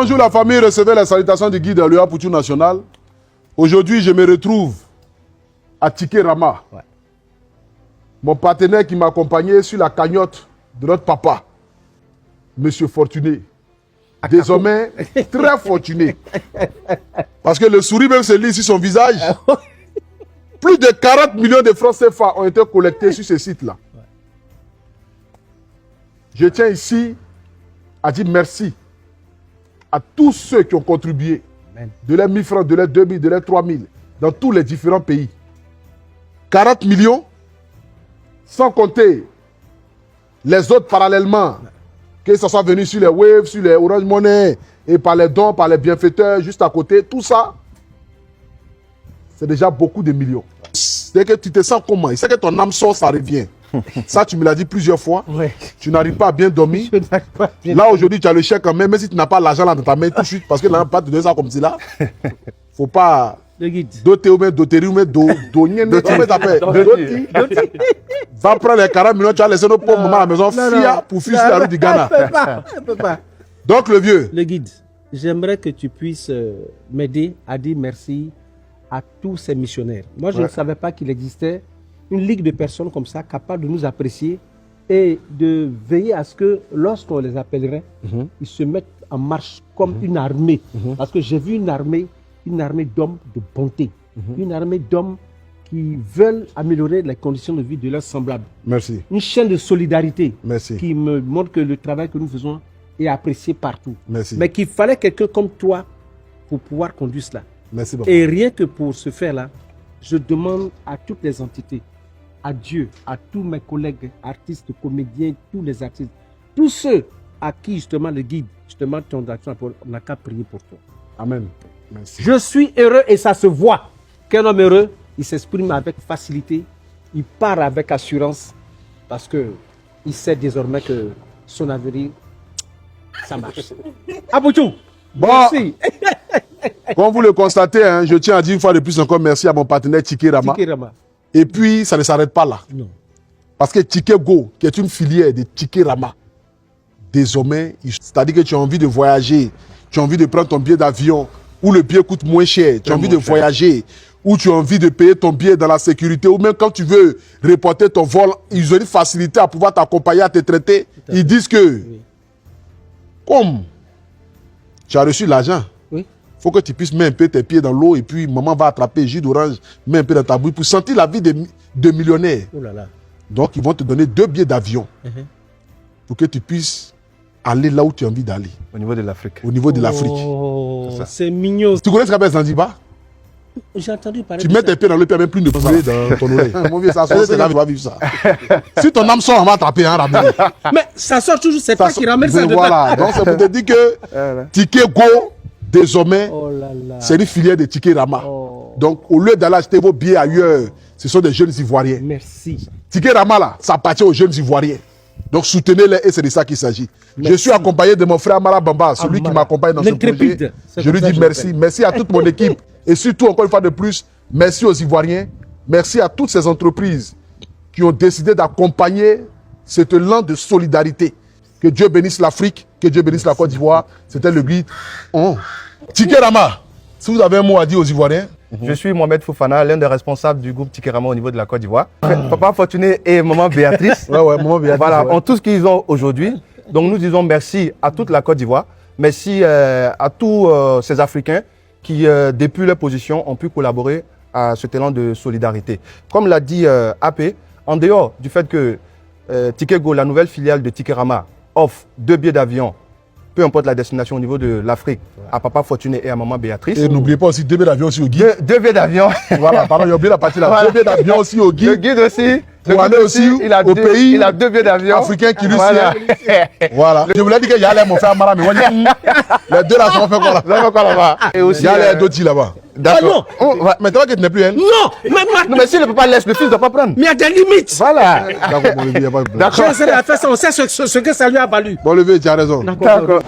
un jour la famille recevait la salutation du guide à l'UA Poutou National, aujourd'hui je me retrouve à Tiké Rama. Ouais. Mon partenaire qui m'accompagnait sur la cagnotte de notre papa, Monsieur Fortuné. Désormais, très fortuné. Parce que le sourire même se lit sur son visage. Plus de 40 millions de francs CFA ont été collectés sur ce site-là. Je tiens ici à dire merci à tous ceux qui ont contribué. De les 1000 francs, de les 2000, de les 3000, dans tous les différents pays. 40 millions, sans compter les autres parallèlement. Que ce soit venu sur les Waves, sur les Orange Money, et par les dons, par les bienfaiteurs, juste à côté, tout ça, c'est déjà beaucoup de millions. C'est que tu te sens comment? C'est que ton âme sort, ça revient. Ça, tu me l'as dit plusieurs fois. Ouais. Tu n'arrives pas à bien dormir. Là, aujourd'hui, tu as le chèque quand même, même si tu n'as pas l'argent dans ta main tout de suite, parce que là, pas te donner ça comme ça là. Faut pas... Doter ou va prendre les 40 millions, tu vas laisser nos pauvres mamans à la maison, fia pour fuir sur la rue du Ghana. Donc le vieux. Le guide, j'aimerais que tu puisses m'aider à dire merci à tous ces missionnaires. Moi, je ne savais pas qu'il existait une ligue de personnes comme ça, capables de nous apprécier et de veiller à ce que lorsqu'on les appellerait, ils se mettent en marche comme une armée. Parce que j'ai vu une armée d'hommes de bonté, une armée d'hommes qui veulent améliorer les conditions de vie de leurs semblables. Merci. Une chaîne de solidarité. Merci. Qui me montre que le travail que nous faisons est apprécié partout. Merci. Mais qu'il fallait quelqu'un comme toi pour pouvoir conduire cela. Merci beaucoup. Et rien que pour ce faire-là, je demande à toutes les entités, à Dieu, à tous mes collègues artistes, comédiens, tous les artistes, tous ceux à qui justement le guide, justement ton action, on n'a qu'à prier pour toi. Amen. Merci. Je suis heureux et ça se voit qu'un homme heureux, il s'exprime avec facilité, il part avec assurance parce qu'il sait désormais que son avenir, ça marche. Aboutou, bon, merci. Comme vous le constatez, hein, je tiens à dire une fois de plus encore merci à mon partenaire Tiké Rama. Et puis, ça ne s'arrête pas là. Non. Parce que Tiké Go, qui est une filière de Tiké Rama, désormais, c'est-à-dire que tu as envie de voyager, tu as envie de prendre ton billet d'avion, où le billet coûte moins cher, tu as envie de voyager, ou tu as envie de payer ton billet dans la sécurité, ou même quand tu veux reporter ton vol, ils ont une facilité à pouvoir t'accompagner, à te traiter. Ils disent que, comme tu as reçu l'argent, il faut que tu puisses mettre un peu tes pieds dans l'eau et puis maman va attraper jus d'orange, mets un peu dans ta bouille pour sentir la vie de millionnaires. Oh là là. Donc ils vont te donner 2 billets d'avion pour que tu puisses aller là où tu as envie d'aller. Au niveau de l'Afrique. Au niveau de l'Afrique. C'est mignon. Tu connais ce qu'on appelle Zanzibar? J'ai entendu parler. Tu mets tes pieds dans l'eau, puis même plus de poulet dans ton oreille. Mon vieux, ça sort, c'est là, tu vas vivre ça. Si ton âme sort, on va attraper un rabbin. Mais ça sort toujours, c'est toi qui ramène ça. Voilà, donc c'est pour te dire que Tiké Go, désormais, c'est une filière de Tiké Rama. Donc au lieu d'aller acheter vos billets ailleurs, ce sont des jeunes Ivoiriens. Merci. Tiké Rama, là, ça appartient aux jeunes Ivoiriens. Donc soutenez-les et c'est de ça qu'il s'agit. Je suis accompagné de mon frère Amara Bamba, celui qui m'accompagne dans ce projet. Je lui dis merci. Merci à toute mon équipe. Et surtout, encore une fois de plus, merci aux Ivoiriens. Merci à toutes ces entreprises qui ont décidé d'accompagner cet élan de solidarité. Que Dieu bénisse l'Afrique, que Dieu bénisse la Côte d'Ivoire. C'était le guide. Tiké Rama, si vous avez un mot à dire aux Ivoiriens. Je suis Mohamed Fofana, l'un des responsables du groupe Tiké Rama au niveau de la Côte d'Ivoire. Papa Fortuné et maman Béatrice. Maman Béatrice. Voilà, ont tout ce qu'ils ont aujourd'hui. Donc nous disons merci à toute la Côte d'Ivoire. Merci à tous ces Africains qui, depuis leur position, ont pu collaborer à cet élan de solidarité. Comme l'a dit AP, en dehors du fait que Tiké Go, la nouvelle filiale de Tiké Rama, offre 2 billets d'avion, peu importe la destination au niveau de l'Afrique, à Papa Fortuné et à Maman Béatrice. Et n'oubliez pas aussi 2 billets d'avion aussi au guide. 2 billets d'avion. Voilà, pardon, j'ai oublié la partie là. Voilà. 2 billets d'avion aussi au guide. Le guide aussi. Pour aller aussi au pays. Il a 2 billets d'avion. Africain qui lui sert. Voilà. Je vous l'ai dit qu'il y a mon frère Amara, mais les deux là, ça va faire quoi là? Ça va faire quoi là-bas? Et aussi, il y a les Doti là-bas. D'accord. Mais tu vois que tu n'es plus elle? Non, mais si le papa laisse, le fils ne doit pas prendre. Mais il y a des limites. Voilà. D'accord, bon, il n'y a pas de problème. D'accord. Je sais faire ça, on sait ce que ça lui a valu. Bon, le vieux, tu as raison. D'accord.